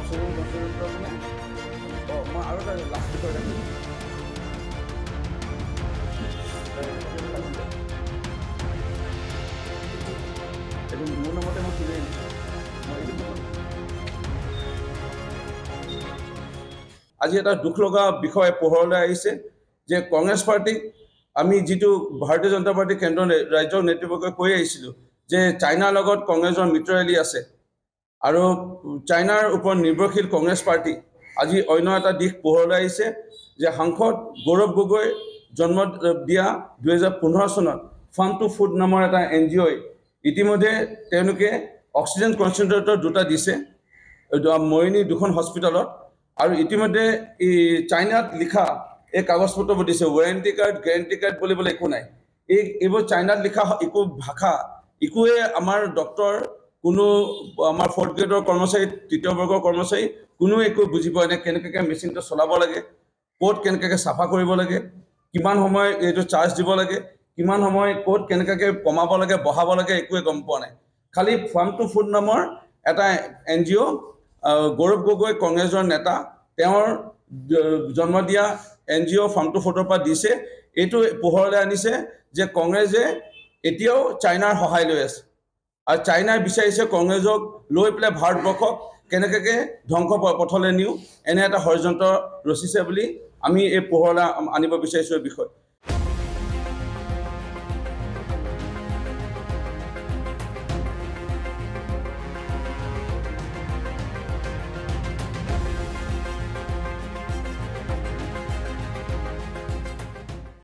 মই আৰু এটা লাষ্ট বিষয় এটা এইটো মোৰ নামতে মই কিনে আজি এটা দুখ লগা বিষয় পোহৰলৈ আহিছে যে কংগ্ৰেছ পাৰ্টিক আমি যিটো ভাৰতীয় জনতা পাৰ্টি কেন্দ্ৰৰ ৰাজ্যৰ নেতৃবৰ্গই কৈ আহিছিলোঁ যে চাইনাৰ লগত কংগ্ৰেছৰ মিত্ৰৰেলি আছে আৰু চাইনাৰ ওপৰত নিৰ্ভৰশীল কংগ্ৰেছ পাৰ্টি আজি অন্য এটা দিশ পোহৰলৈ আহিছে যে সাংসদ গৌৰৱ গগৈ জন্ম দিয়া 2015 চনত ফাৰ্ম টু ফুড নামৰ এটা NGOই ইতিমধ্যে তেওঁলোকে অক্সিজেন কনচেন্ট্ৰেটৰ দুটা দিছে মৰিনী দুখন হস্পিটেলত আৰু ইতিমধ্যে এই চাইনাত লিখা এই কাগজপত্ৰবোৰ দিছে ৱাৰেণ্টি কাৰ্ড গেৰেণ্টি কাৰ্ড বুলিবলৈ একো নাই এইবোৰ চাইনাত লিখা একো ভাষা একোৱে আমাৰ ডক্টৰ কোনো আমাৰ ফৰ্থ গ্ৰেডৰ কৰ্মচাৰী তৃতীয় বৰ্গৰ কৰ্মচাৰী কোনো একো বুজি পোৱা নাই কেনেকৈ মেচিনটো চলাব লাগে ক'ত কেনেকৈ চাফা কৰিব লাগে কিমান সময় এইটো চাৰ্জ দিব লাগে কিমান সময় ক'ত কেনেকৈ কমাব লাগে বঢ়াব লাগে একোৱে গম পোৱা নাই খালি ফাৰ্ম টু ফুড নামৰ এটা NGO গৌৰৱ গগৈ কংগ্ৰেছৰ নেতা তেওঁৰ জন্ম দিয়া NGO ফাৰ্ম টু ফুডৰ পৰা দিছে এইটো পোহৰলৈ আনিছে যে কংগ্ৰেছে এতিয়াও চাইনাৰ সহায় লৈ আছে আৰু চাইনাই বিচাৰিছে কংগ্ৰেছক লৈ পেলাই ভাৰতবৰ্ষক কেনেকৈ ধ্বংস পথলৈ নিওঁ এনে এটা ষড়যন্ত্ৰ ৰচিছে বুলি আমি এই পোহৰলৈ আনিব বিচাৰিছোঁ এই বিষয়